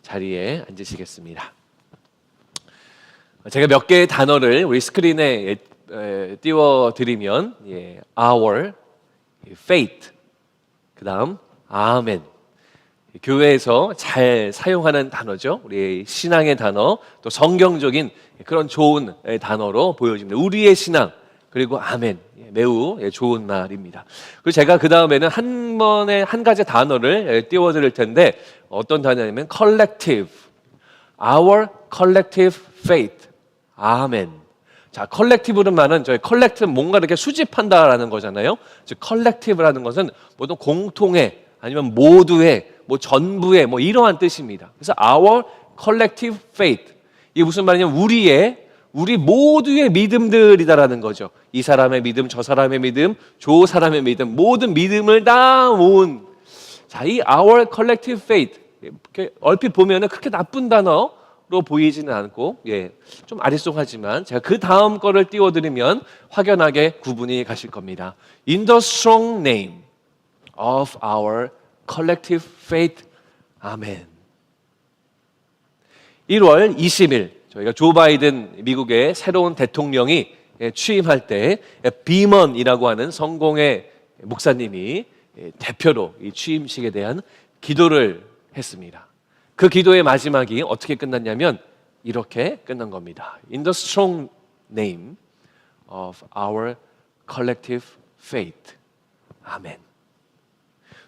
자리에 앉으시겠습니다. 제가 몇 개의 단어를 우리 스크린에 띄워드리면 our, faith, 그 다음 아멘, 교회에서 잘 사용하는 단어죠. 우리 신앙의 단어, 또 성경적인 그런 좋은 단어로 보여집니다. 우리의 신앙, 그리고 아멘, 매우 좋은 말입니다. 그리고 제가 그 다음에는 한 번에 한 가지 단어를 띄워드릴 텐데 어떤 단어냐면 collective, our collective faith, 아멘. 자, 컬렉티브는 말은 저희 컬렉트는 뭔가 이렇게 수집한다라는 거잖아요. 즉 컬렉티브라는 것은 모든 공통의 아니면 모두의 전부의 이러한 뜻입니다. 그래서 our collective faith, 이게 무슨 말이냐면 우리 모두의 믿음들이다라는 거죠. 이 사람의 믿음, 저 사람의 믿음, 저 사람의 믿음, 모든 믿음을 다 모은, 자, 이 our collective faith, 이렇게 얼핏 보면은 그렇게 나쁜 단어로 보이지는 않고 좀 아리송하지만 제가 그 다음 거를 띄워드리면 확연하게 구분이 가실 겁니다. In the strong name of our collective faith, 아멘. 1월 20일 저희가 조 바이든 미국의 새로운 대통령이 취임할 때 비먼이라고 하는 성공의 목사님이 대표로 이 취임식에 대한 기도를 했습니다. 그 기도의 마지막이 어떻게 끝났냐면 이렇게 끝난 겁니다. In the strong name of our collective faith, 아멘.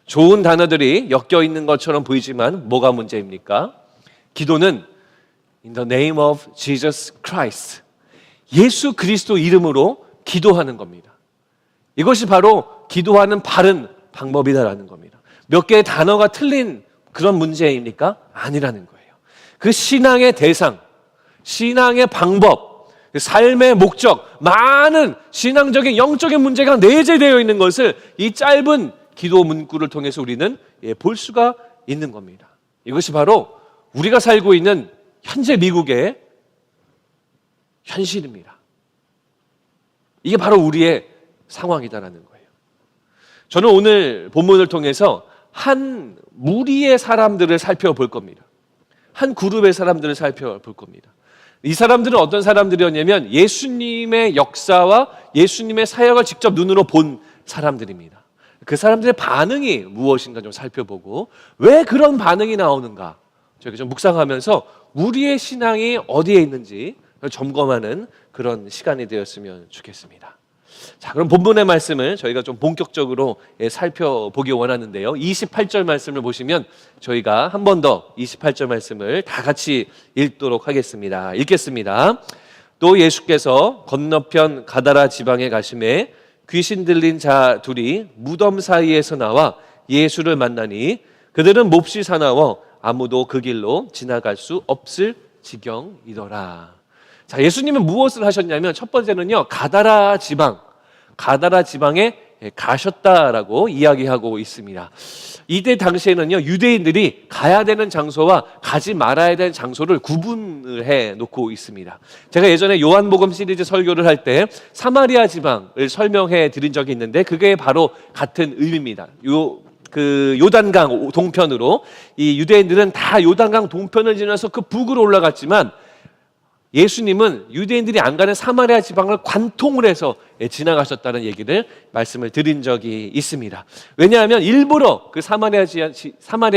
좋은 단어들이 엮여 있는 것처럼 보이지만 뭐가 문제입니까? 기도는 In the name of Jesus Christ, 예수 그리스도 이름으로 기도하는 겁니다. 이것이 바로 기도하는 바른 방법이다라는 겁니다. 몇 개의 단어가 틀린 그런 문제입니까? 아니라는 거예요. 그 신앙의 대상, 신앙의 방법, 삶의 목적, 많은 신앙적인 영적인 문제가 내재되어 있는 것을 이 짧은 기도 문구를 통해서 우리는 볼 수가 있는 겁니다. 이것이 바로 우리가 살고 있는 현재 미국의 현실입니다. 이게 바로 우리의 상황이다라는 거예요. 저는 오늘 본문을 통해서 한 무리의 사람들을 살펴볼 겁니다. 한 그룹의 사람들을 살펴볼 겁니다. 이 사람들은 어떤 사람들이었냐면 예수님의 역사와 예수님의 사역을 직접 눈으로 본 사람들입니다. 그 사람들의 반응이 무엇인가 좀 살펴보고 왜 그런 반응이 나오는가 저희가 좀 묵상하면서 우리의 신앙이 어디에 있는지 점검하는 그런 시간이 되었으면 좋겠습니다. 자, 그럼 본문의 말씀을 저희가 좀 본격적으로 살펴보기 원하는데요. 28절 말씀을 보시면 저희가 한 번 더 28절 말씀을 다 같이 읽도록 하겠습니다. 읽겠습니다. 또 예수께서 건너편 가다라 지방에 가심에 귀신 들린 자 둘이 무덤 사이에서 나와 예수를 만나니 그들은 몹시 사나워 아무도 그 길로 지나갈 수 없을 지경이더라. 자, 예수님은 무엇을 하셨냐면 첫 번째는요, 가다라 지방에 가셨다라고 이야기하고 있습니다. 이때 당시에는요, 유대인들이 가야 되는 장소와 가지 말아야 되는 장소를 구분을 해 놓고 있습니다. 제가 예전에 요한복음 시리즈 설교를 할 때 사마리아 지방을 설명해 드린 적이 있는데 그게 바로 같은 의미입니다. 요단강 동편으로 이 유대인들은 다 요단강 동편을 지나서 그 북으로 올라갔지만 예수님은 유대인들이 안 가는 사마리아 지방을 관통을 해서 지나가셨다는 얘기를 말씀을 드린 적이 있습니다. 왜냐하면 일부러 그 사마리아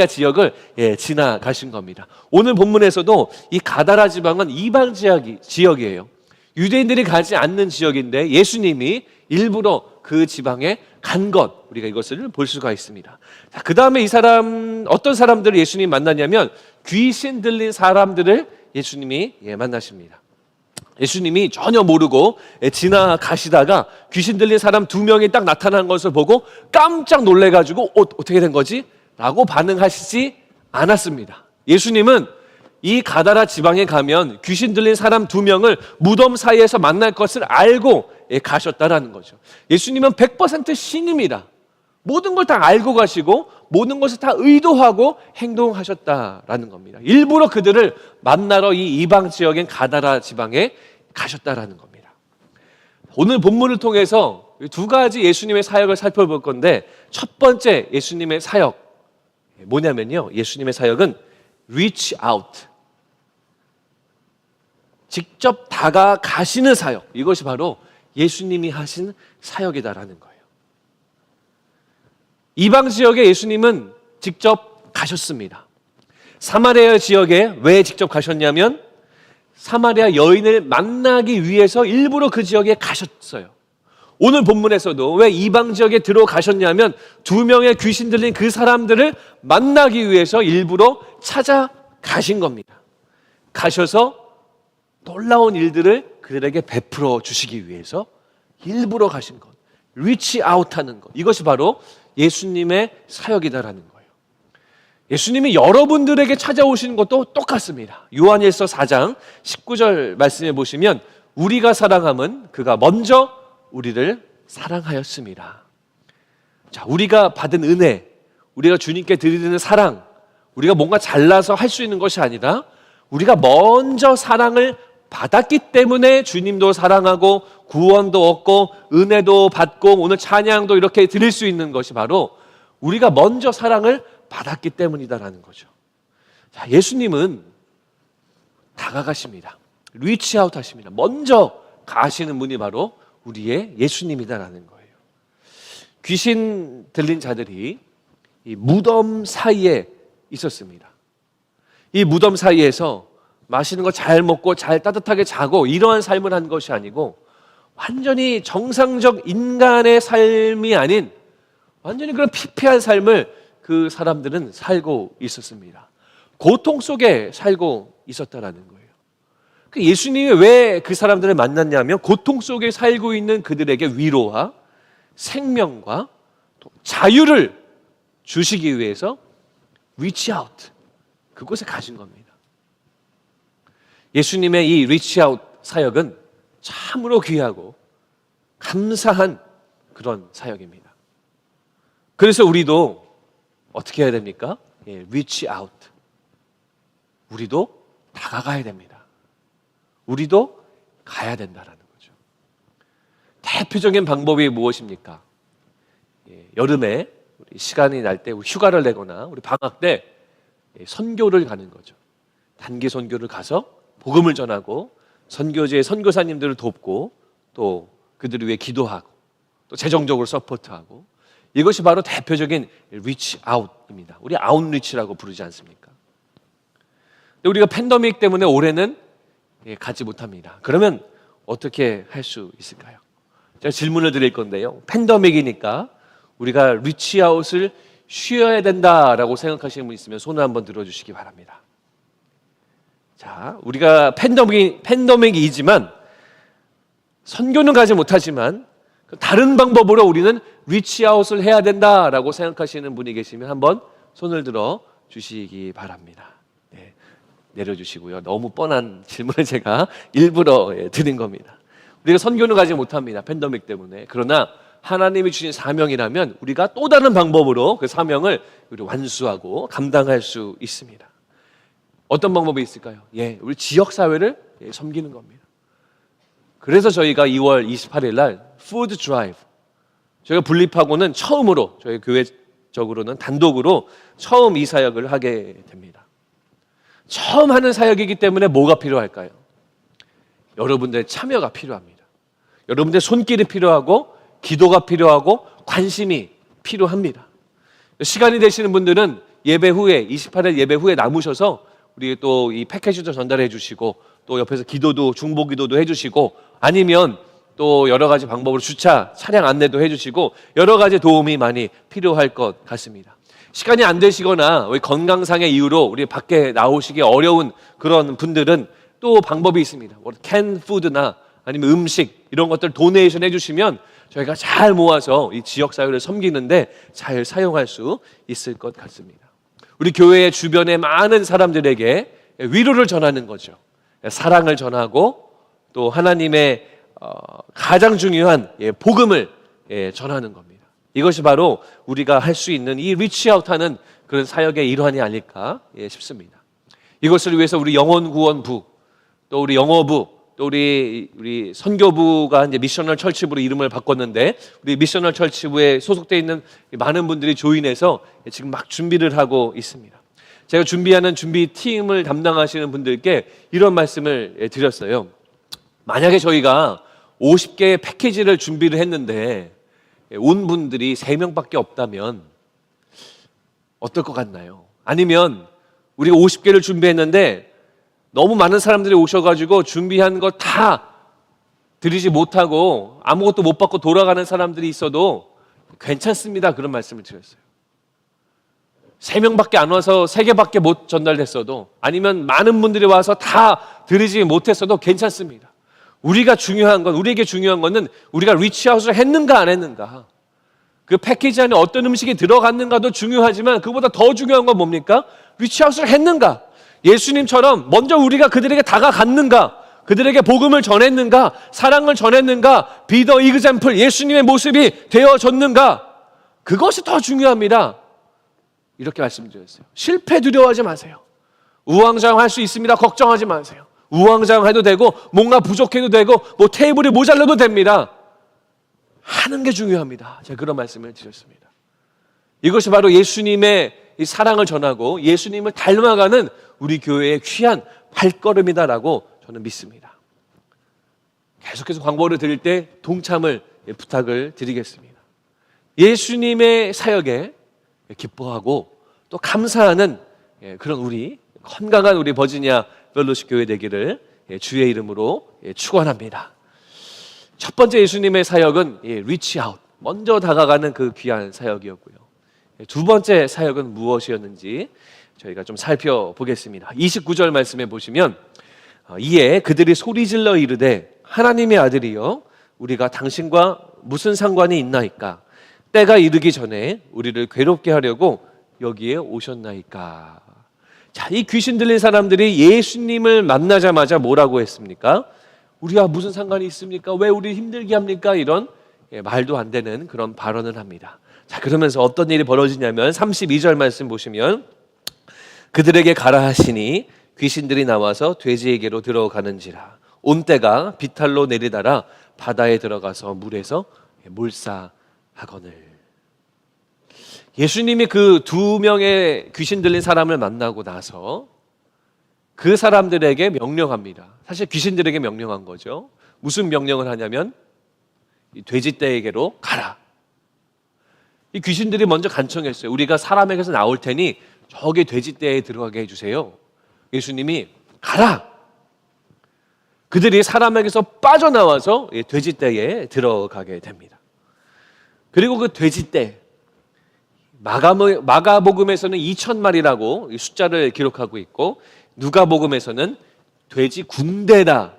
지역을 지나가신 겁니다. 오늘 본문에서도 이 가다라 지방은 이방 지역이에요. 유대인들이 가지 않는 지역인데 예수님이 일부러 그 지방에 간 것, 우리가 이것을 볼 수가 있습니다. 자, 그 다음에 어떤 사람들을 예수님이 만났냐면 귀신 들린 사람들을 예수님이 만나십니다. 예수님이 전혀 모르고 지나가시다가 귀신 들린 사람 2명이 딱 나타난 것을 보고 깜짝 놀래가지고 어떻게 된 거지? 라고 반응하시지 않았습니다. 예수님은 이 가다라 지방에 가면 귀신 들린 사람 2명을 무덤 사이에서 만날 것을 알고 가셨다라는 거죠. 예수님은 100% 신입니다. 모든 걸 다 알고 가시고 모든 것을 다 의도하고 행동하셨다라는 겁니다. 일부러 그들을 만나러 이 이방 지역인 가다라 지방에 가셨다라는 겁니다. 오늘 본문을 통해서 2가지 예수님의 사역을 살펴볼 건데 첫 번째 예수님의 사역 뭐냐면요, 예수님의 사역은 reach out. 직접 다가가시는 사역. 이것이 바로 예수님이 하신 사역이다라는 거예요. 이방 지역에 예수님은 직접 가셨습니다. 사마리아 지역에 왜 직접 가셨냐면 사마리아 여인을 만나기 위해서 일부러 그 지역에 가셨어요. 오늘 본문에서도 왜 이방 지역에 들어가셨냐면 2명의 귀신 들린 그 사람들을 만나기 위해서 일부러 찾아가신 겁니다. 가셔서 놀라운 일들을 그들에게 베풀어 주시기 위해서 일부러 가신 것, 리치 아웃하는 것, 이것이 바로 예수님의 사역이다라는 거예요. 예수님이 여러분들에게 찾아오시는 것도 똑같습니다. 요한일서 4장 19절 말씀해 보시면 우리가 사랑함은 그가 먼저 우리를 사랑하였습니다. 자, 우리가 받은 은혜, 우리가 주님께 드리는 사랑, 우리가 뭔가 잘나서 할 수 있는 것이 아니라 우리가 먼저 사랑을 받았기 때문에 주님도 사랑하고 구원도 얻고 은혜도 받고 오늘 찬양도 이렇게 드릴 수 있는 것이 바로 우리가 먼저 사랑을 받았기 때문이다라는 거죠. 자, 예수님은 다가가십니다. 리치아웃 하십니다. 먼저 가시는 분이 바로 우리의 예수님이다라는 거예요. 귀신 들린 자들이 이 무덤 사이에 있었습니다. 이 무덤 사이에서 맛있는 거 잘 먹고 잘 따뜻하게 자고 이러한 삶을 한 것이 아니고 완전히 정상적 인간의 삶이 아닌 완전히 그런 피폐한 삶을 그 사람들은 살고 있었습니다. 고통 속에 살고 있었다라는 거예요. 예수님이 왜 그 사람들을 만났냐면 고통 속에 살고 있는 그들에게 위로와 생명과 또 자유를 주시기 위해서 reach out, 그곳에 가신 겁니다. 예수님의 이 reach out 사역은 참으로 귀하고 감사한 그런 사역입니다. 그래서 우리도 어떻게 해야 됩니까? reach out. 우리도 다가가야 됩니다. 우리도 가야 된다라는 거죠. 대표적인 방법이 무엇입니까? 여름에 우리 시간이 날 때 휴가를 내거나 우리 방학 때 선교를 가는 거죠. 단기 선교를 가서 복음을 전하고 선교지의 선교사님들을 돕고 또 그들을 위해 기도하고 또 재정적으로 서포트하고, 이것이 바로 대표적인 리치 아웃입니다. 우리 아웃리치라고 부르지 않습니까? 근데 우리가 팬데믹 때문에 올해는 가지 못합니다. 그러면 어떻게 할 수 있을까요? 제가 질문을 드릴 건데요. 팬데믹이니까 우리가 리치아웃을 쉬어야 된다라고 생각하시는 분 있으면 손을 한번 들어주시기 바랍니다. 자, 우리가 팬데믹이지만 선교는 가지 못하지만 다른 방법으로 우리는 리치아웃을 해야 된다라고 생각하시는 분이 계시면 한번 손을 들어 주시기 바랍니다. 내려주시고요. 너무 뻔한 질문을 제가 일부러 드린 겁니다. 우리가 선교는 가지 못합니다. 팬데믹 때문에. 그러나 하나님이 주신 사명이라면 우리가 또 다른 방법으로 그 사명을 우리 완수하고 감당할 수 있습니다. 어떤 방법이 있을까요? 우리 지역사회를 섬기는 겁니다. 그래서 저희가 2월 28일 날 푸드 드라이브, 저희가 분립하고는 처음으로 저희 교회적으로는 단독으로 처음 이 사역을 하게 됩니다. 처음 하는 사역이기 때문에 뭐가 필요할까요? 여러분들의 참여가 필요합니다. 여러분들의 손길이 필요하고 기도가 필요하고 관심이 필요합니다. 시간이 되시는 분들은 예배 후에 28일 예배 후에 남으셔서 우리 또 이 패키지도 전달해 주시고 또 옆에서 기도도 중보 기도도 해 주시고 아니면 또 여러 가지 방법으로 주차 차량 안내도 해 주시고 여러 가지 도움이 많이 필요할 것 같습니다. 시간이 안 되시거나 건강상의 이유로 우리 밖에 나오시기 어려운 그런 분들은 또 방법이 있습니다. 캔 푸드나 아니면 음식 이런 것들 도네이션 해주시면 저희가 잘 모아서 이 지역사회를 섬기는데 잘 사용할 수 있을 것 같습니다. 우리 교회의 주변의 많은 사람들에게 위로를 전하는 거죠. 사랑을 전하고 또 하나님의 가장 중요한 복음을 전하는 겁니다. 이것이 바로 우리가 할 수 있는 이 리치아웃하는 그런 사역의 일환이 아닐까 싶습니다. 이것을 위해서 우리 영혼구원부, 또 우리 영어부, 또 우리 선교부가 이제 미셔널 철치부로 이름을 바꿨는데 우리 미셔널 철치부에 소속되어 있는 많은 분들이 조인해서 지금 막 준비를 하고 있습니다. 제가 준비하는 준비팀을 담당하시는 분들께 이런 말씀을 드렸어요. 만약에 저희가 50개의 패키지를 준비를 했는데 온 분들이 3명밖에 없다면 어떨 것 같나요? 아니면 우리가 50개를 준비했는데 너무 많은 사람들이 오셔가지고 준비한 거 다 드리지 못하고 아무것도 못 받고 돌아가는 사람들이 있어도 괜찮습니다. 그런 말씀을 드렸어요. 3명밖에 안 와서 3개밖에 못 전달됐어도, 아니면 많은 분들이 와서 다 드리지 못했어도 괜찮습니다. 우리에게 중요한 거는 우리가 리치아웃을 했는가 안 했는가, 그 패키지 안에 어떤 음식이 들어갔는가도 중요하지만 그보다 더 중요한 건 뭡니까? 리치아웃을 했는가, 예수님처럼 먼저 우리가 그들에게 다가갔는가, 그들에게 복음을 전했는가, 사랑을 전했는가, be the example, 예수님의 모습이 되어졌는가, 그것이 더 중요합니다. 이렇게 말씀드렸어요. 실패 두려워하지 마세요. 우왕좌왕할 수 있습니다. 걱정하지 마세요. 우왕좌왕해도 되고 뭔가 부족해도 되고 뭐 테이블이 모자라도 됩니다. 하는 게 중요합니다. 제가 그런 말씀을 드렸습니다. 이것이 바로 예수님의 이 사랑을 전하고 예수님을 닮아가는 우리 교회의 귀한 발걸음이다라고 저는 믿습니다. 계속해서 광고를 드릴 때 동참을 부탁을 드리겠습니다. 예수님의 사역에 기뻐하고 또 감사하는 그런 우리 건강한 우리 버지니아 펠로십 교회 되기를 주의 이름으로 축원합니다. 첫 번째 예수님의 사역은 리치 아웃, 먼저 다가가는 그 귀한 사역이었고요. 두 번째 사역은 무엇이었는지 저희가 좀 살펴보겠습니다. 29절 말씀에 보시면 이에 그들이 소리질러 이르되 하나님의 아들이여 우리가 당신과 무슨 상관이 있나이까, 때가 이르기 전에 우리를 괴롭게 하려고 여기에 오셨나이까. 자, 이 귀신 들린 사람들이 예수님을 만나자마자 뭐라고 했습니까? 우리와 무슨 상관이 있습니까? 왜 우리 힘들게 합니까? 이런 말도 안 되는 그런 발언을 합니다. 자, 그러면서 어떤 일이 벌어지냐면 32절 말씀 보시면 그들에게 가라 하시니 귀신들이 나와서 돼지에게로 들어가는지라 온 때가 비탈로 내리다라 바다에 들어가서 물에서 몰사하거늘. 예수님이 그 2명의 귀신 들린 사람을 만나고 나서 그 사람들에게 명령합니다. 사실 귀신들에게 명령한 거죠. 무슨 명령을 하냐면 이 돼지떼에게로 가라. 이 귀신들이 먼저 간청했어요. 우리가 사람에게서 나올 테니 저기 돼지떼에 들어가게 해주세요. 예수님이 가라. 그들이 사람에게서 빠져나와서 돼지떼에 들어가게 됩니다. 그리고 그 돼지떼, 마가복음에서는 2,000마리라고 숫자를 기록하고 있고 누가복음에서는 돼지 군대다,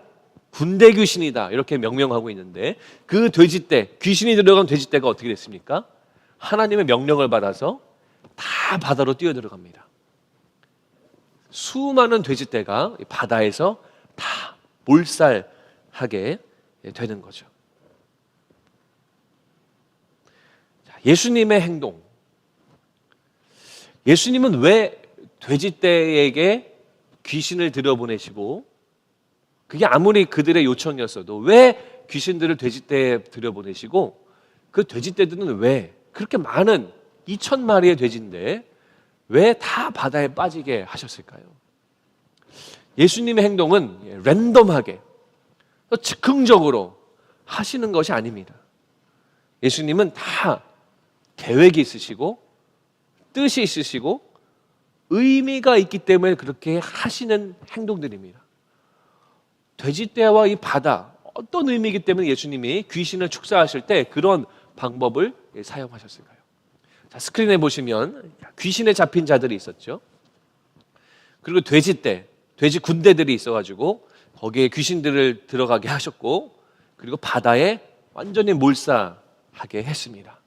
군대 귀신이다 이렇게 명명하고 있는데, 그 돼지떼, 귀신이 들어간 돼지떼가 어떻게 됐습니까? 하나님의 명령을 받아서 다 바다로 뛰어들어갑니다. 수많은 돼지떼가 바다에서 다 몰살하게 되는 거죠. 예수님의 행동, 예수님은 왜 돼지떼에게 귀신을 들여보내시고, 그게 아무리 그들의 요청이었어도 왜 귀신들을 돼지떼에 들여보내시고, 그 돼지떼들은 왜 그렇게 많은 2,000마리의 돼지인데 왜 다 바다에 빠지게 하셨을까요? 예수님의 행동은 랜덤하게 즉흥적으로 하시는 것이 아닙니다. 예수님은 다 계획이 있으시고 뜻이 있으시고 의미가 있기 때문에 그렇게 하시는 행동들입니다. 돼지떼와 이 바다, 어떤 의미이기 때문에 예수님이 귀신을 축사하실 때 그런 방법을 사용하셨을까요? 자, 스크린에 보시면 귀신에 잡힌 자들이 있었죠. 그리고 돼지떼, 돼지 군대들이 있어가지고 거기에 귀신들을 들어가게 하셨고, 그리고 바다에 완전히 몰사하게 했습니다.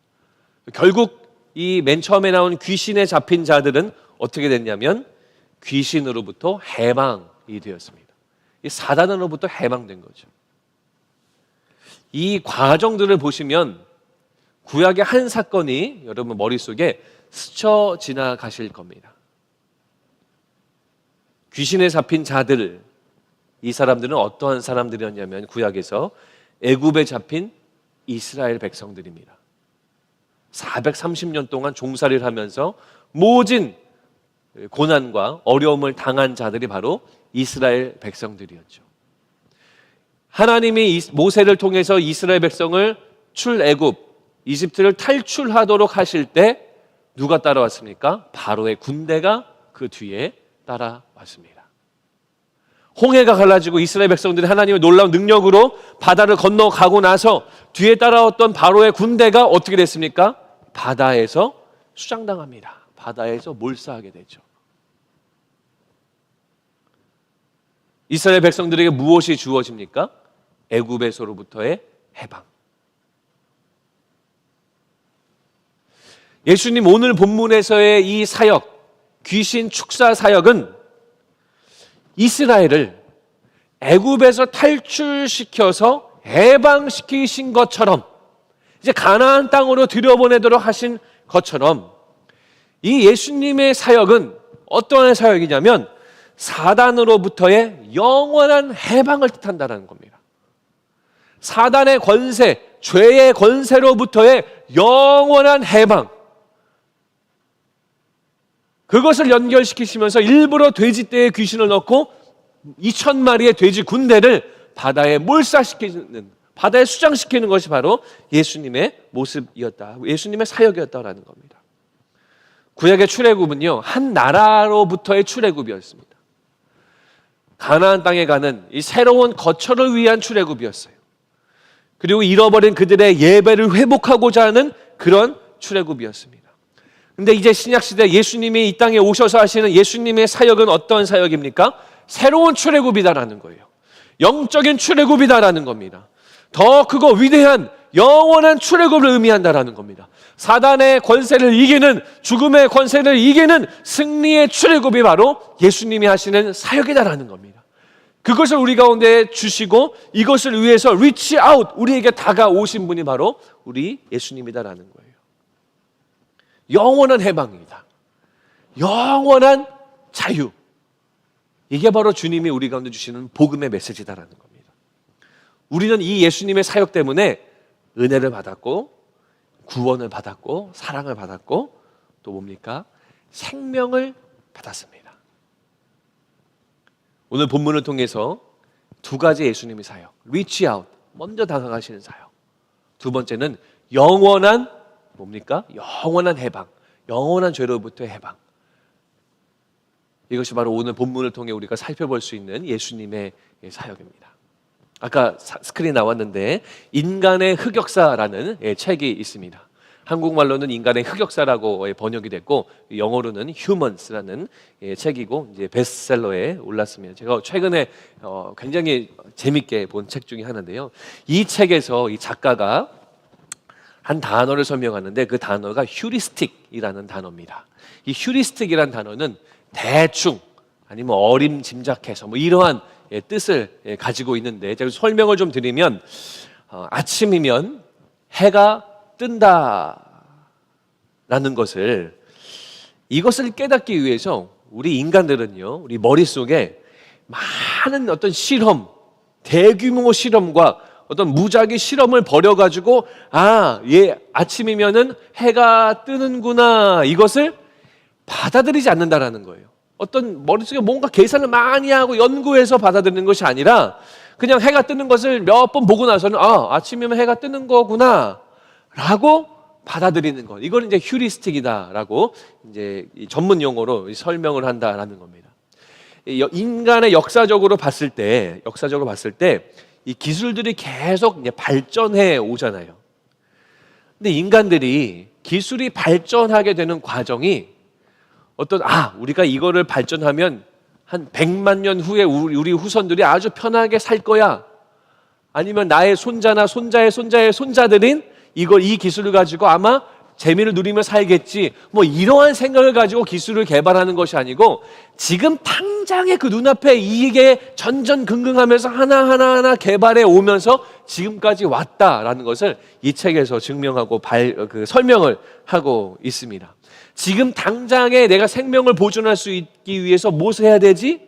결국 이 맨 처음에 나온 귀신에 잡힌 자들은 어떻게 됐냐면 귀신으로부터 해방이 되었습니다. 이 사단으로부터 해방된 거죠. 이 과정들을 보시면 구약의 한 사건이 여러분 머릿속에 스쳐 지나가실 겁니다. 귀신에 잡힌 자들, 이 사람들은 어떠한 사람들이었냐면 구약에서 애굽에 잡힌 이스라엘 백성들입니다. 430년 동안 종살이를 하면서 모진 고난과 어려움을 당한 자들이 바로 이스라엘 백성들이었죠. 하나님이 모세를 통해서 이스라엘 백성을 출애굽, 이집트를 탈출하도록 하실 때 누가 따라왔습니까? 바로의 군대가 그 뒤에 따라왔습니다. 홍해가 갈라지고 이스라엘 백성들이 하나님의 놀라운 능력으로 바다를 건너가고 나서 뒤에 따라왔던 바로의 군대가 어떻게 됐습니까? 바다에서 수장당합니다. 바다에서 몰사하게 되죠. 이스라엘 백성들에게 무엇이 주어집니까? 애굽에서로부터의 해방. 예수님 오늘 본문에서의 이 사역, 귀신 축사 사역은 이스라엘을 애굽에서 탈출시켜서 해방시키신 것처럼, 이제 가나안 땅으로 들여보내도록 하신 것처럼, 이 예수님의 사역은 어떠한 사역이냐면 사단으로부터의 영원한 해방을 뜻한다는 겁니다. 사단의 권세, 죄의 권세로부터의 영원한 해방, 그것을 연결시키시면서 일부러 돼지떼에 귀신을 넣고 2,000마리의 돼지 군대를 바다에 몰사시키는, 바다에 수장시키는 것이 바로 예수님의 모습이었다, 예수님의 사역이었다라는 겁니다. 구약의 출애굽은요, 한 나라로부터의 출애굽이었습니다. 가나안 땅에 가는 이 새로운 거처를 위한 출애굽이었어요. 그리고 잃어버린 그들의 예배를 회복하고자 하는 그런 출애굽이었습니다. 근데 이제 신약시대 예수님이 이 땅에 오셔서 하시는 예수님의 사역은 어떤 사역입니까? 새로운 출애굽이다라는 거예요. 영적인 출애굽이다라는 겁니다. 더 크고 위대한 영원한 출애굽을 의미한다라는 겁니다. 사단의 권세를 이기는, 죽음의 권세를 이기는 승리의 출애굽이 바로 예수님이 하시는 사역이다라는 겁니다. 그것을 우리 가운데 주시고 이것을 위해서 reach out, 우리에게 다가오신 분이 바로 우리 예수님이다라는 거예요. 영원한 해방입니다. 영원한 자유. 이게 바로 주님이 우리 가운데 주시는 복음의 메시지다라는 겁니다. 우리는 이 예수님의 사역 때문에 은혜를 받았고, 구원을 받았고, 사랑을 받았고, 또 뭡니까? 생명을 받았습니다. 오늘 본문을 통해서 두 가지 예수님의 사역, reach out, 먼저 다가가시는 사역. 두 번째는 영원한 뭡니까? 영원한 해방, 영원한 죄로부터의 해방. 이것이 바로 오늘 본문을 통해 우리가 살펴볼 수 있는 예수님의 사역입니다. 아까 스크린 나왔는데 인간의 흑역사라는 책이 있습니다. 한국말로는 인간의 흑역사라고 번역이 됐고 영어로는 Humans라는 책이고 이제 베스트셀러에 올랐습니다. 제가 최근에 굉장히 재밌게 본 책 중에 하나인데요. 이 책에서 이 작가가 한 단어를 설명하는데 그 단어가 휴리스틱이라는 단어입니다. 이 휴리스틱이라는 단어는 대충 아니면 어림짐작해서 뭐 이러한 뜻을 가지고 있는데 제가 설명을 좀 드리면 아침이면 해가 뜬다라는 것을 이것을 깨닫기 위해서 우리 인간들은요, 우리 머릿속에 많은 어떤 실험, 대규모 실험과 어떤 무작위 실험을 벌여가지고 아침이면은 해가 뜨는구나, 이것을 받아들이지 않는다라는 거예요. 어떤 머릿속에 뭔가 계산을 많이 하고 연구해서 받아들이는 것이 아니라 그냥 해가 뜨는 것을 몇 번 보고 나서는 아침이면 해가 뜨는 거구나 라고 받아들이는 것. 이걸 이제 휴리스틱이다라고 이제 전문 용어로 설명을 한다라는 겁니다. 인간의 역사적으로 봤을 때 이 기술들이 계속 이제 발전해 오잖아요. 근데 인간들이 기술이 발전하게 되는 과정이 우리가 이거를 발전하면 한 100만 년 후에 우리 후손들이 아주 편하게 살 거야. 아니면 나의 손자나 손자의 손자의 손자들인 이 기술을 가지고 아마 재미를 누리며 살겠지. 뭐 이러한 생각을 가지고 기술을 개발하는 것이 아니고 지금 당장의 그 눈앞에 이익에 전전긍긍하면서 하나하나 개발해 오면서 지금까지 왔다라는 것을 이 책에서 증명하고 설명을 하고 있습니다. 지금 당장에 내가 생명을 보존할 수 있기 위해서 무엇을 해야 되지?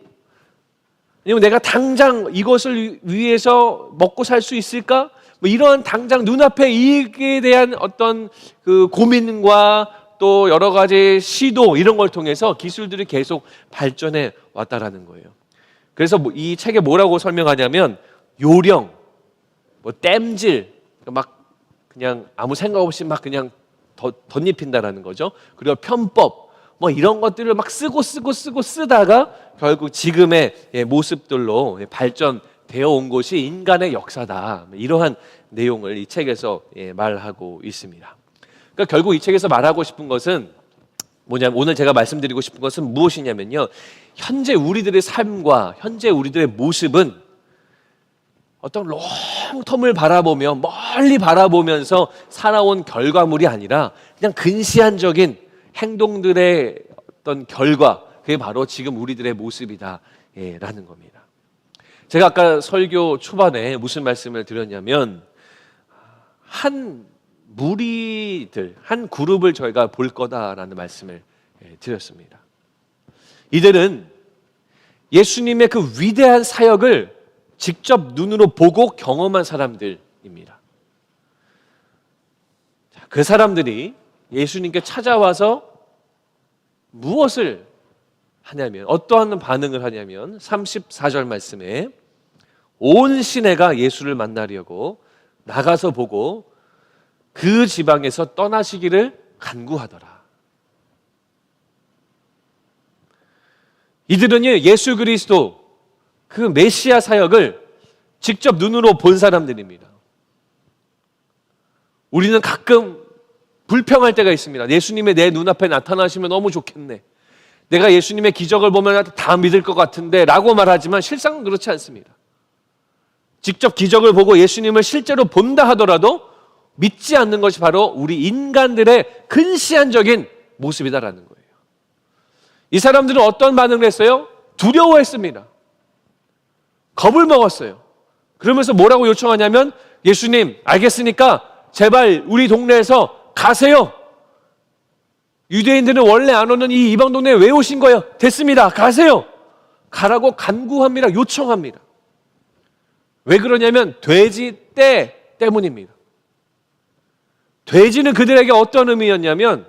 아니면 내가 당장 이것을 위해서 먹고 살 수 있을까? 뭐 이런 당장 눈앞의 이익에 대한 어떤 그 고민과 또 여러 가지 시도 이런 걸 통해서 기술들이 계속 발전해 왔다라는 거예요. 그래서 이 책에 뭐라고 설명하냐면 요령, 땜질, 막 그냥 아무 생각 없이 막 그냥 덧입힌다라는 거죠. 그리고 편법, 이런 것들을 막 쓰다가 결국 지금의 모습들로 발전되어 온 것이 인간의 역사다. 이러한 내용을 이 책에서 말하고 있습니다. 그러니까 결국 이 책에서 말하고 싶은 것은 뭐냐면, 오늘 제가 말씀드리고 싶은 것은 무엇이냐면요, 현재 우리들의 삶과 현재 우리들의 모습은 어떤 롱텀을 바라보며 멀리 바라보면서 살아온 결과물이 아니라 그냥 근시안적인 행동들의 어떤 결과, 그게 바로 지금 우리들의 모습이다라는 겁니다. 제가 아까 설교 초반에 무슨 말씀을 드렸냐면, 한 무리들, 한 그룹을 저희가 볼 거다라는 말씀을 드렸습니다. 이들은 예수님의 그 위대한 사역을 직접 눈으로 보고 경험한 사람들입니다. 그 사람들이 예수님께 찾아와서 무엇을 하냐면, 어떠한 반응을 하냐면 34절 말씀에 온 시내가 예수를 만나려고 나가서 보고 그 지방에서 떠나시기를 간구하더라. 이들은 예수 그리스도 그 메시아 사역을 직접 눈으로 본 사람들입니다. 우리는 가끔 불평할 때가 있습니다. 예수님이 내 눈앞에 나타나시면 너무 좋겠네, 내가 예수님의 기적을 보면 다 믿을 것 같은데 라고 말하지만 실상은 그렇지 않습니다. 직접 기적을 보고 예수님을 실제로 본다 하더라도 믿지 않는 것이 바로 우리 인간들의 근시안적인 모습이다라는 거예요. 이 사람들은 어떤 반응을 했어요? 두려워했습니다. 겁을 먹었어요. 그러면서 뭐라고 요청하냐면, 예수님, 알겠으니까 제발 우리 동네에서 가세요. 유대인들은 원래 안 오는 이 이방 동네에 왜 오신 거예요? 됐습니다, 가세요. 가라고 간구합니다. 요청합니다. 왜 그러냐면 돼지 떼 때문입니다. 돼지는 그들에게 어떤 의미였냐면,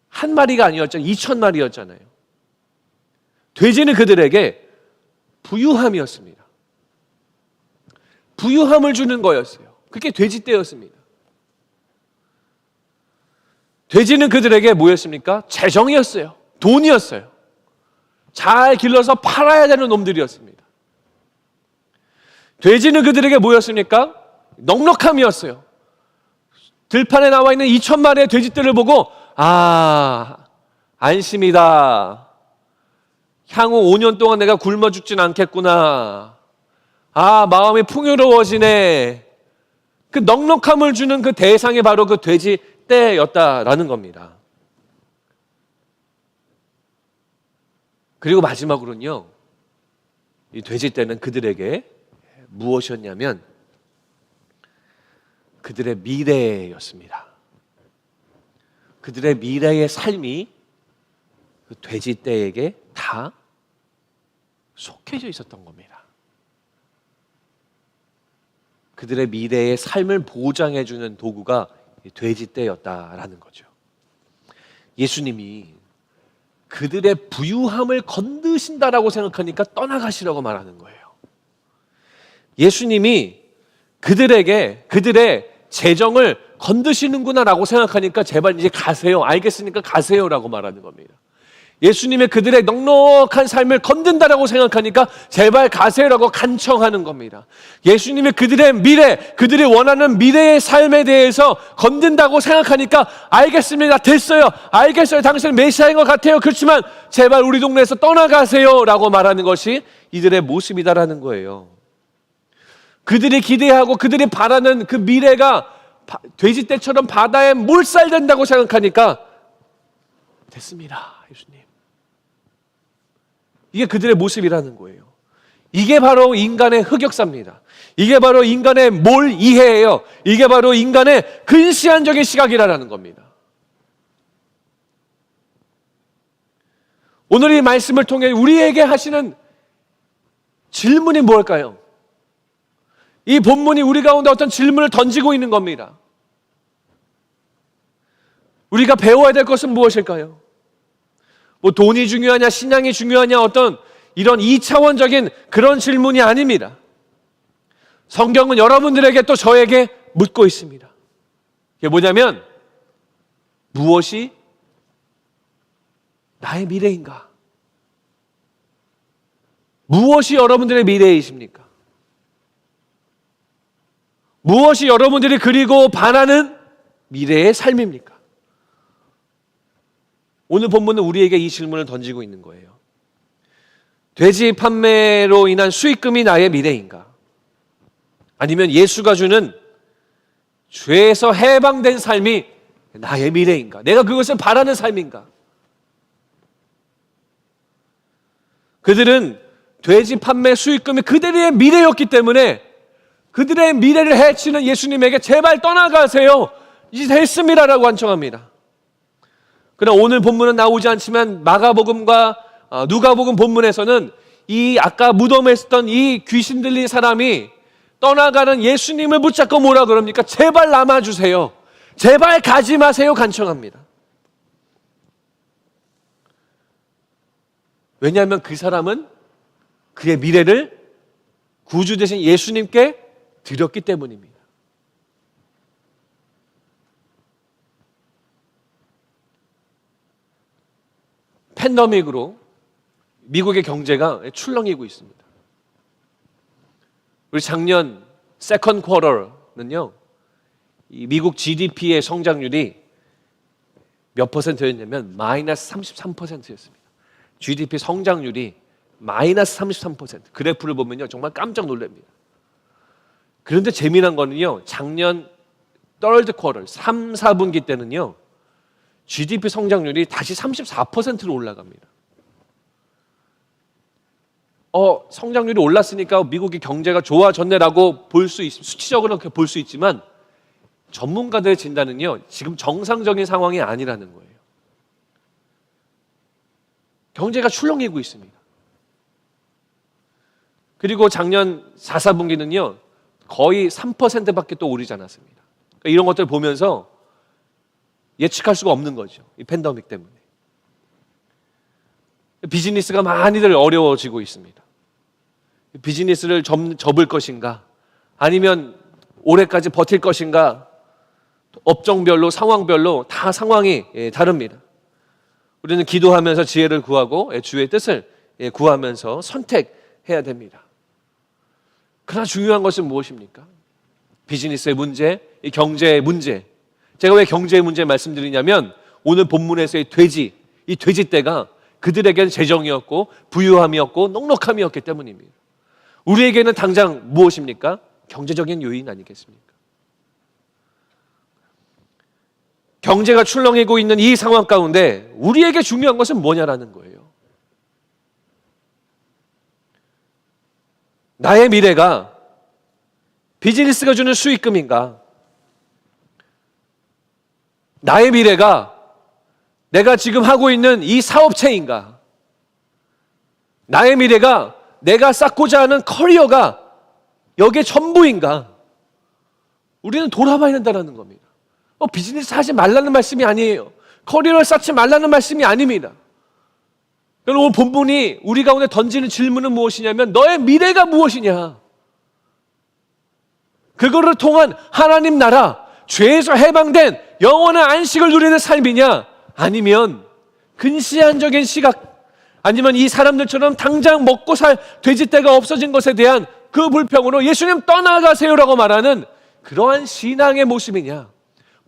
한 마리가 아니었잖아요. 2,000마리였잖아요. 돼지는 그들에게 부유함이었습니다. 부유함을 주는 거였어요. 그게 돼지 떼였습니다. 돼지는 그들에게 뭐였습니까? 재정이었어요. 돈이었어요. 잘 길러서 팔아야 되는 놈들이었습니다. 돼지는 그들에게 뭐였습니까? 넉넉함이었어요. 들판에 나와 있는 2,000마리의 돼지들을 보고, 안심이다. 향후 5년 동안 내가 굶어 죽진 않겠구나. 마음이 풍요로워지네. 그 넉넉함을 주는 그 대상이 바로 그 돼지 떼였다라는 겁니다. 그리고 마지막으로는요, 이 돼지 떼는 그들에게 무엇이었냐면 그들의 미래였습니다. 그들의 미래의 삶이 그 돼지 떼에게 다 속해져 있었던 겁니다. 그들의 미래의 삶을 보장해주는 도구가 돼지 떼였다라는 거죠. 예수님이 그들의 부유함을 건드신다라고 생각하니까 떠나가시라고 말하는 거예요. 예수님이 그들에게 그들의 재정을 건드시는구나라고 생각하니까 제발 이제 가세요. 알겠으니까 가세요라고 말하는 겁니다. 예수님의 그들의 넉넉한 삶을 건든다라고 생각하니까 제발 가세요라고 간청하는 겁니다. 예수님의 그들의 미래, 그들이 원하는 미래의 삶에 대해서 건든다고 생각하니까 알겠습니다, 됐어요, 알겠어요, 당신은 메시아인 것 같아요, 그렇지만 제발 우리 동네에서 떠나가세요라고 말하는 것이 이들의 모습이다라는 거예요. 그들이 기대하고 그들이 바라는 그 미래가 돼지떼처럼 바다에 몰살된다고 생각하니까 됐습니다, 예수님. 이게 그들의 모습이라는 거예요. 이게 바로 인간의 흑역사입니다. 이게 바로 인간의 몰 이해예요. 이게 바로 인간의 근시안적인 시각이라는 겁니다. 오늘 이 말씀을 통해 우리에게 하시는 질문이 뭘까요? 이 본문이 우리 가운데 어떤 질문을 던지고 있는 겁니다. 우리가 배워야 될 것은 무엇일까요? 뭐 돈이 중요하냐, 신앙이 중요하냐, 어떤 이런 2차원적인 그런 질문이 아닙니다. 성경은 여러분들에게 또 저에게 묻고 있습니다. 그게 뭐냐면, 무엇이 나의 미래인가? 무엇이 여러분들의 미래이십니까? 무엇이 여러분들이 그리고 바라는 미래의 삶입니까? 오늘 본문은 우리에게 이 질문을 던지고 있는 거예요. 돼지 판매로 인한 수익금이 나의 미래인가? 아니면 예수가 주는 죄에서 해방된 삶이 나의 미래인가? 내가 그것을 바라는 삶인가? 그들은 돼지 판매 수익금이 그들의 미래였기 때문에 그들의 미래를 해치는 예수님에게 제발 떠나가세요. 이제 됐습니다라고 간청합니다. 그러나 오늘 본문은 나오지 않지만 마가복음과 누가복음 본문에서는 이 아까 무덤에 있었던 이 귀신 들린 사람이 떠나가는 예수님을 붙잡고 뭐라 그럽니까? 제발 남아주세요. 제발 가지 마세요. 간청합니다. 왜냐하면 그 사람은 그의 미래를 구주 되신 예수님께 드렸기 때문입니다. 팬데믹으로 미국의 경제가 출렁이고 있습니다. 우리 작년 세컨 쿼터는요, 이 미국 GDP의 성장률이 몇 퍼센트였냐면 마이너스 33%였습니다. GDP 성장률이 마이너스 33%. 그래프를 보면요 정말 깜짝 놀랍니다. 그런데 재미난 거는요, 작년 third quarter 3, 4분기 때는요 GDP 성장률이 다시 34%로 올라갑니다. 성장률이 올랐으니까 미국의 경제가 좋아졌네라고 볼 수 수치적으로 그렇게 볼 수 있지만 전문가들의 진단은요 지금 정상적인 상황이 아니라는 거예요. 경제가 출렁이고 있습니다. 그리고 작년 4, 4분기는요 거의 3%밖에 또 오르지 않았습니다. 그러니까 이런 것들을 보면서 예측할 수가 없는 거죠. 이 팬데믹 때문에. 비즈니스가 많이들 어려워지고 있습니다. 비즈니스를 접을 것인가? 아니면 올해까지 버틸 것인가? 업종별로, 상황별로 다 상황이 다릅니다. 우리는 기도하면서 지혜를 구하고 주의 뜻을 구하면서 선택해야 됩니다. 그러나 중요한 것은 무엇입니까? 비즈니스의 문제, 이 경제의 문제. 제가 왜 경제의 문제 말씀드리냐면 오늘 본문에서의 이 돼지떼가 그들에게는 재정이었고 부유함이었고 넉넉함이었기 때문입니다. 우리에게는 당장 무엇입니까? 경제적인 요인 아니겠습니까? 경제가 출렁이고 있는 이 상황 가운데 우리에게 중요한 것은 뭐냐라는 거예요. 나의 미래가 비즈니스가 주는 수익금인가? 나의 미래가 내가 지금 하고 있는 이 사업체인가? 나의 미래가 내가 쌓고자 하는 커리어가 여기에 전부인가? 우리는 돌아봐야 된다는 겁니다. 비즈니스 하지 말라는 말씀이 아니에요. 커리어를 쌓지 말라는 말씀이 아닙니다. 여러분, 오늘 본문이 우리 가운데 던지는 질문은 무엇이냐면 너의 미래가 무엇이냐? 그거를 통한 하나님 나라, 죄에서 해방된 영원한 안식을 누리는 삶이냐? 아니면 근시안적인 시각, 아니면 이 사람들처럼 당장 먹고 살 돼지떼가 없어진 것에 대한 그 불평으로 예수님 떠나가세요라고 말하는 그러한 신앙의 모습이냐?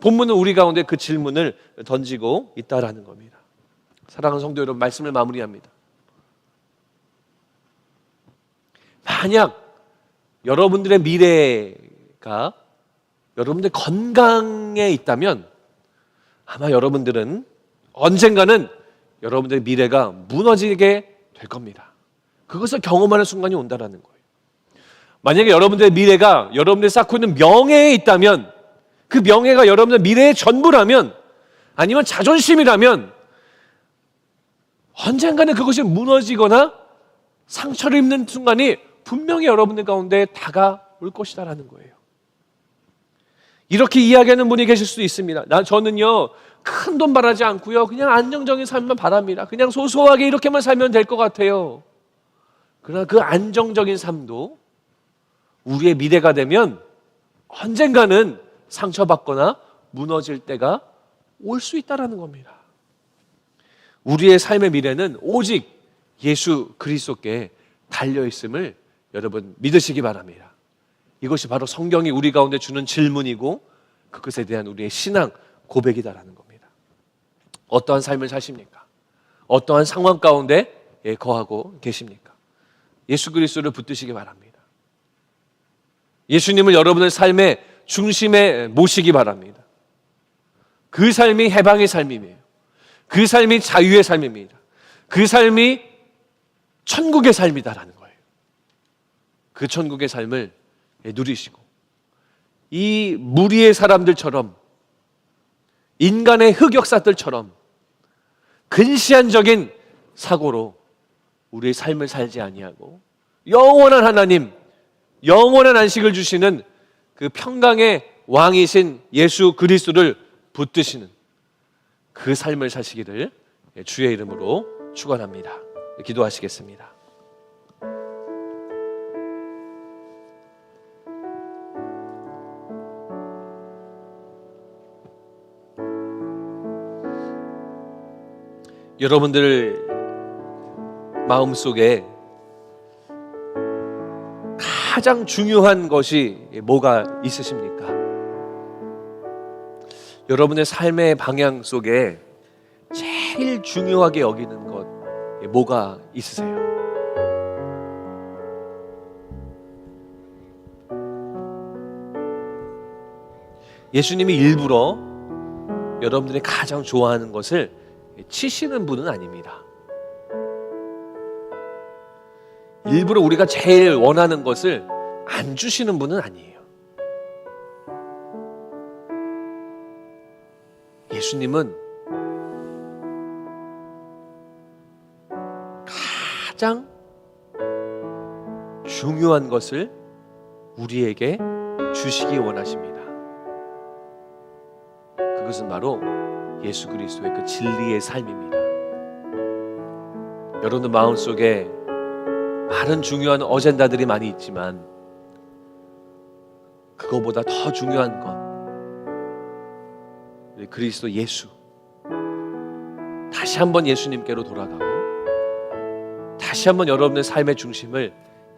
본문은 우리 가운데 그 질문을 던지고 있다라는 겁니다. 사랑하는 성도 여러분, 말씀을 마무리합니다. 만약 여러분들의 미래가 여러분들 건강에 있다면 아마 여러분들은 언젠가는 여러분들의 미래가 무너지게 될 겁니다. 그것을 경험하는 순간이 온다라는 거예요. 만약에 여러분들의 미래가 여러분들이 쌓고 있는 명예에 있다면, 그 명예가 여러분들 미래의 전부라면, 아니면 자존심이라면 언젠가는 그것이 무너지거나 상처를 입는 순간이 분명히 여러분들 가운데 다가올 것이다라는 거예요. 이렇게 이야기하는 분이 계실 수도 있습니다. 저는요 큰 돈 바라지 않고요, 그냥 안정적인 삶만 바랍니다. 그냥 소소하게 이렇게만 살면 될 것 같아요. 그러나 그 안정적인 삶도 우리의 미래가 되면 언젠가는 상처받거나 무너질 때가 올 수 있다는 겁니다. 우리의 삶의 미래는 오직 예수 그리스도께 달려있음을 여러분 믿으시기 바랍니다. 이것이 바로 성경이 우리 가운데 주는 질문이고 그것에 대한 우리의 신앙 고백이다라는 겁니다. 어떠한 삶을 사십니까? 어떠한 상황 가운데 거하고 계십니까? 예수 그리스도를 붙드시기 바랍니다. 예수님을 여러분의 삶의 중심에 모시기 바랍니다. 그 삶이 해방의 삶이에요. 그 삶이 자유의 삶입니다. 그 삶이 천국의 삶이다라는 거예요. 그 천국의 삶을 누리시고 이 무리의 사람들처럼, 인간의 흑역사들처럼 근시안적인 사고로 우리의 삶을 살지 아니하고 영원한 하나님, 영원한 안식을 주시는 그 평강의 왕이신 예수 그리스도를 붙드시는 그 삶을 사시기를 주의 이름으로 축원합니다. 기도하시겠습니다. 여러분들 마음속에 가장 중요한 것이 뭐가 있으십니까? 여러분의 삶의 방향 속에 제일 중요하게 여기는 것 뭐가 있으세요? 예수님이 일부러 여러분들이 가장 좋아하는 것을 치시는 분은 아닙니다. 일부러 우리가 제일 원하는 것을 안 주시는 분은 아니에요. 예수님은 가장 중요한 것을 우리에게 주시기 원하십니다. 그것은 바로 예수 그리스도의 그 진리의 삶입니다. 여러분들 마음속에 많은 중요한 어젠다들이 많이 있지만 그거보다 더 중요한 건 우리 그리스도 예수, 다시 한번 예수님께로 돌아가고 다시 한번 여러분의 삶의 중심을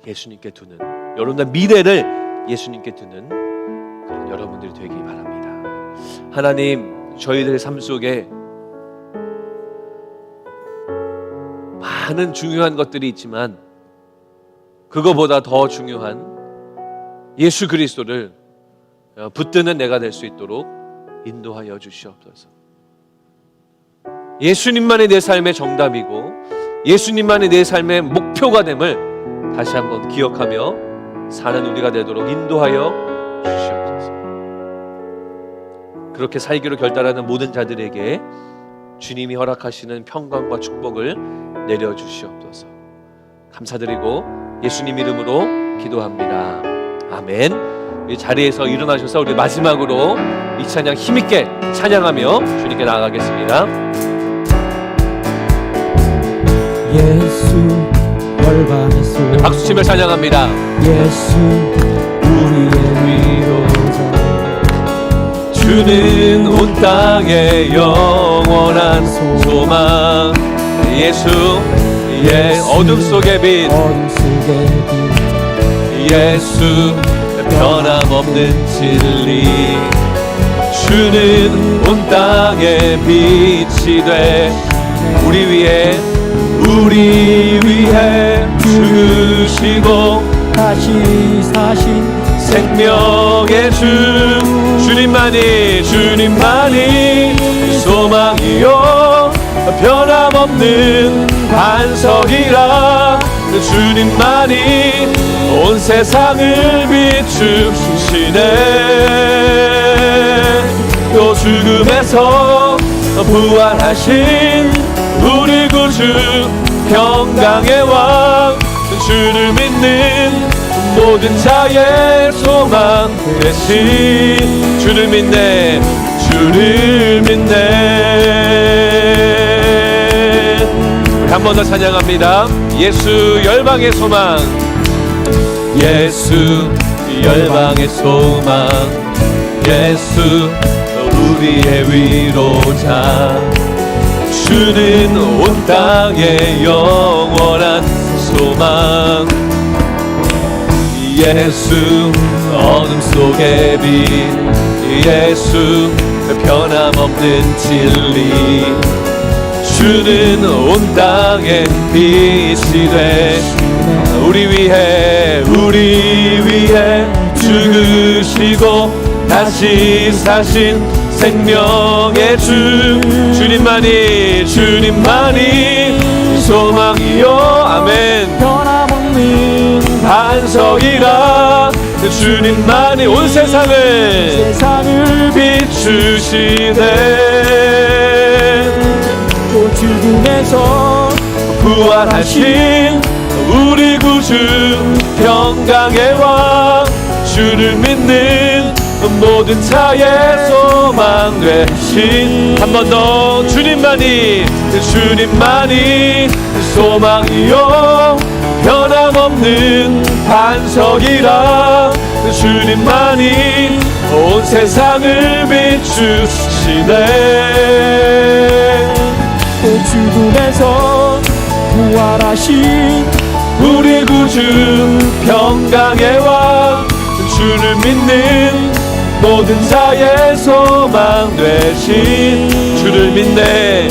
예수님께 두는, 여러분의 미래를 예수님께 두는 그런 여러분들이 되기 바랍니다. 하나님, 저희들의 삶 속에 많은 중요한 것들이 있지만 그거보다 더 중요한 예수 그리스도를 붙드는 내가 될 수 있도록 인도하여 주시옵소서. 예수님만이 내 삶의 정답이고 예수님만이 내 삶의 목표가 됨을 다시 한번 기억하며 사는 우리가 되도록 인도하여 주시옵소서. 그렇게 살기로 결단하는 모든 자들에게 주님이 허락하시는 평강과 축복을 내려주시옵소서. 감사드리고 예수님 이름으로 기도합니다. 아멘. 이 자리에서 일어나셔서 우리 마지막으로 이 찬양 힘있게 찬양하며 주님께 나아가겠습니다. 예수 열방에서 네, 박수치며 찬양합니다. 예수 우리의 위로자, 주는 온 땅의 영원한 소망, 예수의 어둠 속의 빛, 예수 변함없는 진리, 주는 온 땅의 빛이 돼 우리 위해 죽으시고 다시 사신 생명의 주님만이 소망이요 변함없는 반석이라, 주님만이 온 세상을 비추시네. 또 죽음에서 부활하신 우리 구주 평강의 왕, 주를 믿는 모든 자의 소망 되신, 주를 믿네 주를 믿네. 한 번 더 찬양합니다. 예수 열방의 소망, 예수 열방의 소망, 예수 우리의 위로자, 주는 온 땅의 영원한 소망. 예수 어둠 속의 빛, 예수 변함없는 진리, 주는 온 땅의 빛이 돼 우리 위해 죽으시고 다시 사신 생명의 주, 주님만이 소망이요. 아멘. 변함없는 반석이라 주님만이 온 세상을 비추시네. 또 죽음에서 부활하신 우리 구주 평강의 왕, 주를 믿는 모든 자의 소망 되신. 한 번 더 주님만이 소망이요 변함없는 반석이라 주님만이 온 세상을 비추시네. 또 죽음에서 부활하신 우리 구주 평강의 왕, 주를 믿는 모든 자의 소망 되신. 주를 믿네.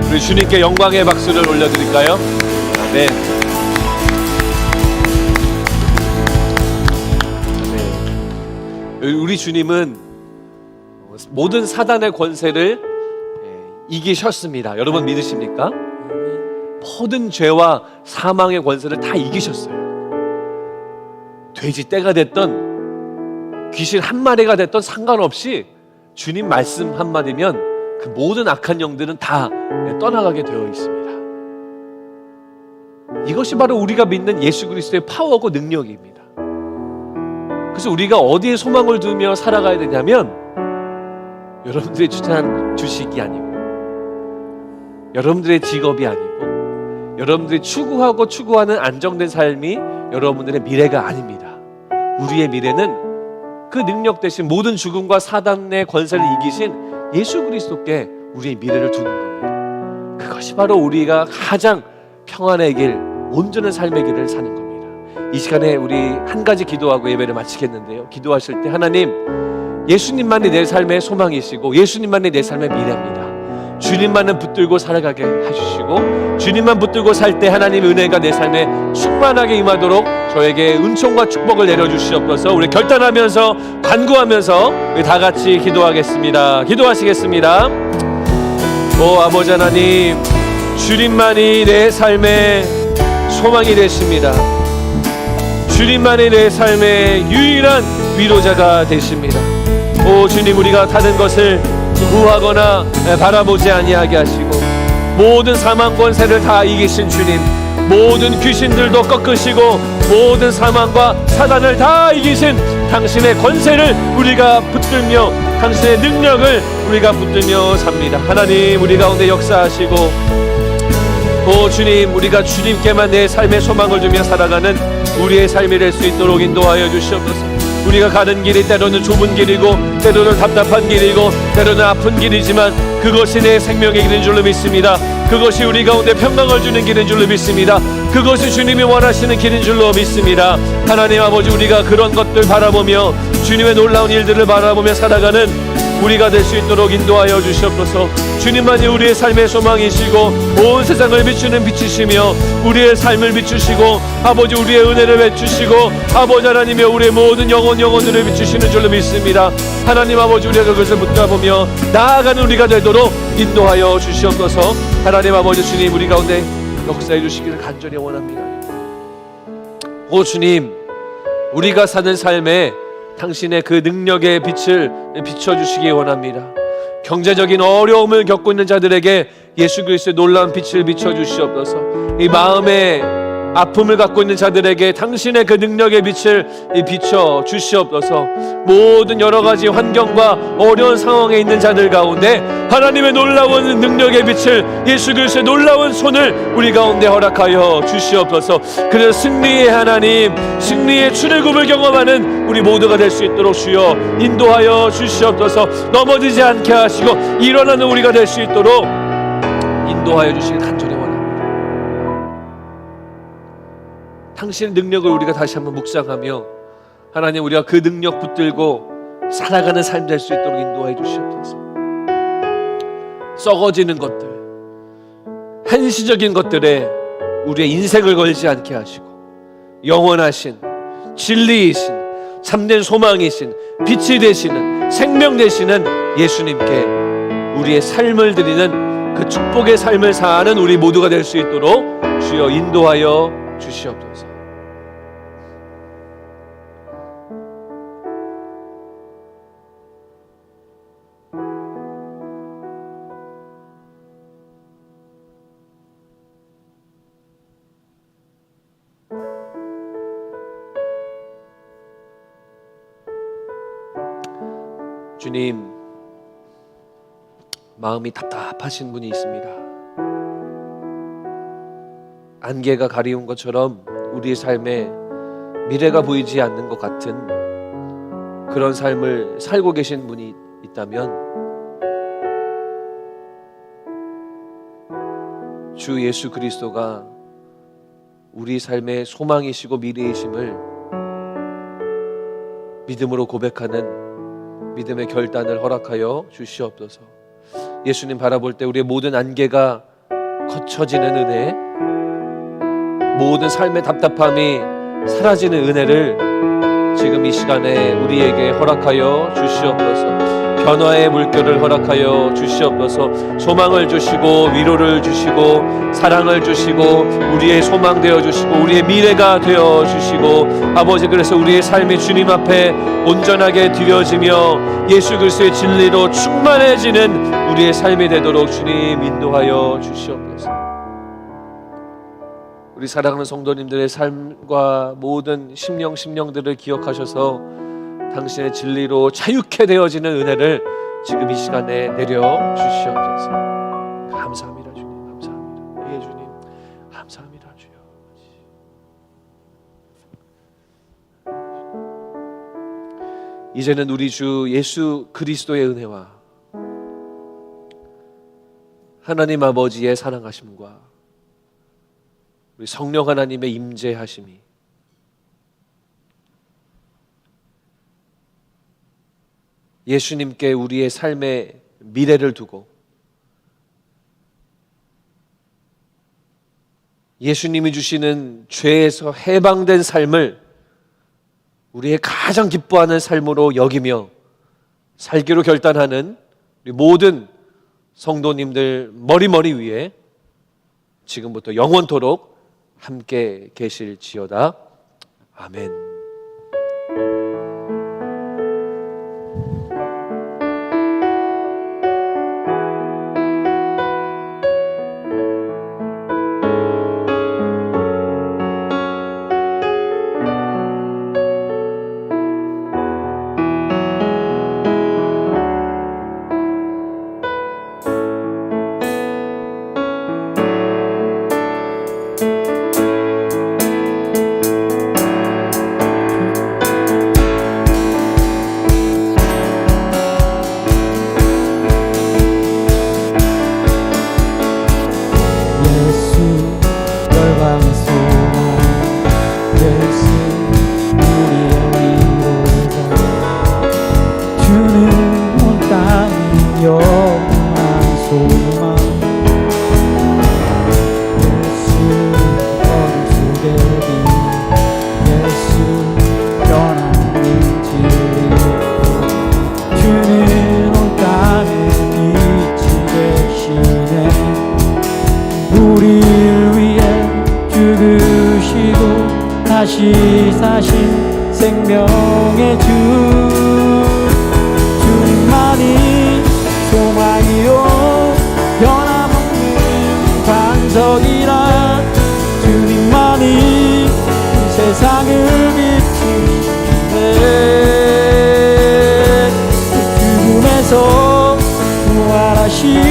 우리 주님께 영광의 박수를 올려드릴까요? 아멘. 우리 주님은 모든 사단의 권세를 이기셨습니다. 여러분 믿으십니까? 모든 죄와 사망의 권세를 다 이기셨어요. 돼지 떼가 됐던 귀신 한 마리가 됐던 상관없이 주님 말씀 한마디면 그 모든 악한 영들은 다 떠나가게 되어 있습니다. 이것이 바로 우리가 믿는 예수 그리스도의 파워고 능력입니다. 그래서 우리가 어디에 소망을 두며 살아가야 되냐면 여러분들의 추천한 주식이 아니고, 여러분들의 직업이 아니고, 여러분들이 추구하고 추구하는 안정된 삶이 여러분들의 미래가 아닙니다. 우리의 미래는 그 능력 대신 모든 죽음과 사단의 권세를 이기신 예수 그리스도께 우리의 미래를 두는 겁니다. 그것이 바로 우리가 가장 평안의 길, 온전한 삶의 길을 사는 겁니다. 이 시간에 우리 한 가지 기도하고 예배를 마치겠는데요. 기도하실 때 하나님, 예수님만이 내 삶의 소망이시고 예수님만이 내 삶의 미래입니다. 주님만은 붙들고 살아가게 해주시고, 주님만 붙들고 살 때 하나님의 은혜가 내 삶에 충만하게 임하도록 저에게 은총과 축복을 내려주시옵소서. 우리 결단하면서 간구하면서 우리 다 같이 기도하겠습니다. 기도하시겠습니다. 오 아버지 하나님, 주님만이 내 삶의 소망이 되십니다. 주님만이 내 삶의 유일한 위로자가 되십니다. 오 주님, 우리가 다른 것을 구하거나 바라보지 아니하게 하시고 모든 사망 권세를 다 이기신 주님, 모든 귀신들도 꺾으시고 모든 사망과 사단을 다 이기신 당신의 권세를 우리가 붙들며 당신의 능력을 우리가 붙들며 삽니다. 하나님, 우리 가운데 역사하시고, 오 주님, 우리가 주님께만 내 삶의 소망을 두며 살아가는 우리의 삶이 될 수 있도록 인도하여 주시옵소서. 우리가 가는 길이 때로는 좁은 길이고 때로는 답답한 길이고 때로는 아픈 길이지만 그것이 내 생명의 길인 줄로 믿습니다. 그것이 우리 가운데 평강을 주는 길인 줄로 믿습니다. 그것이 주님이 원하시는 길인 줄로 믿습니다. 하나님 아버지, 우리가 그런 것들 바라보며 주님의 놀라운 일들을 바라보며 살아가는 우리가 될 수 있도록 인도하여 주시옵소서. 주님만이 우리의 삶의 소망이시고 온 세상을 비추는 빛이시며 우리의 삶을 비추시고 아버지 우리의 은혜를 베추시고 아버지 하나님의 우리의 모든 영혼들을 비추시는 줄로 믿습니다. 하나님 아버지, 우리가 그것을 붙잡으며 나아가는 우리가 되도록 인도하여 주시옵소서. 하나님 아버지, 주님 우리 가운데 역사해 주시기를 간절히 원합니다. 오 주님, 우리가 사는 삶에 당신의 그 능력의 빛을 비춰주시기 원합니다. 경제적인 어려움을 겪고 있는 자들에게 예수 그리스도의 놀라운 빛을 비춰주시옵소서. 이 마음에 아픔을 갖고 있는 자들에게 당신의 그 능력의 빛을 비춰 주시옵소서. 모든 여러 가지 환경과 어려운 상황에 있는 자들 가운데 하나님의 놀라운 능력의 빛을, 예수 그리스도의 놀라운 손을 우리 가운데 허락하여 주시옵소서. 그래서 승리의 하나님, 승리의 출애굽을 경험하는 우리 모두가 될 수 있도록 주여 인도하여 주시옵소서. 넘어지지 않게 하시고 일어나는 우리가 될 수 있도록 인도하여 주시길 간절히 원합니다. 당신의 능력을 우리가 다시 한번 묵상하며 하나님, 우리가 그 능력 붙들고 살아가는 삶 될 수 있도록 인도하여 주시옵소서. 썩어지는 것들, 한시적인 것들에 우리의 인생을 걸지 않게 하시고 영원하신 진리이신 참된 소망이신 빛이 되시는 생명 되시는 예수님께 우리의 삶을 드리는 그 축복의 삶을 사는 우리 모두가 될 수 있도록 주여 인도하여 주시옵소서. 주님, 마음이 답답하신 분이 있습니다. 안개가 가리운 것처럼 우리의 삶에 미래가 보이지 않는 것 같은 그런 삶을 살고 계신 분이 있다면 주 예수 그리스도가 우리 삶의 소망이시고 미래이심을 믿음으로 고백하는 믿음의 결단을 허락하여 주시옵소서. 예수님 바라볼 때 우리의 모든 안개가 거쳐지는 은혜, 모든 삶의 답답함이 사라지는 은혜를 지금 이 시간에 우리에게 허락하여 주시옵소서. 변화의 물결을 허락하여 주시옵소서. 소망을 주시고 위로를 주시고 사랑을 주시고 우리의 소망 되어 주시고 우리의 미래가 되어 주시고 아버지, 그래서 우리의 삶이 주님 앞에 온전하게 드려지며 예수 그리스도의 진리로 충만해지는 우리의 삶이 되도록 주님 인도하여 주시옵소서. 우리 사랑하는 성도님들의 삶과 모든 심령들을 기억하셔서 당신의 진리로 자유케 되어지는 은혜를 지금 이 시간에 내려 주시옵소서. 감사합니다 주님, 감사합니다. 예 주님, 감사합니다 주여. 이제는 우리 주 예수 그리스도의 은혜와 하나님 아버지의 사랑하심과 우리 성령 하나님의 임재하심이 예수님께 우리의 삶의 미래를 두고 예수님이 주시는 죄에서 해방된 삶을 우리의 가장 기뻐하는 삶으로 여기며 살기로 결단하는 우리 모든 성도님들 머리 위에 지금부터 영원토록 함께 계실지어다. 아멘. 다시 사신 생명의 주 주님만이 소망이요 변함없는 주신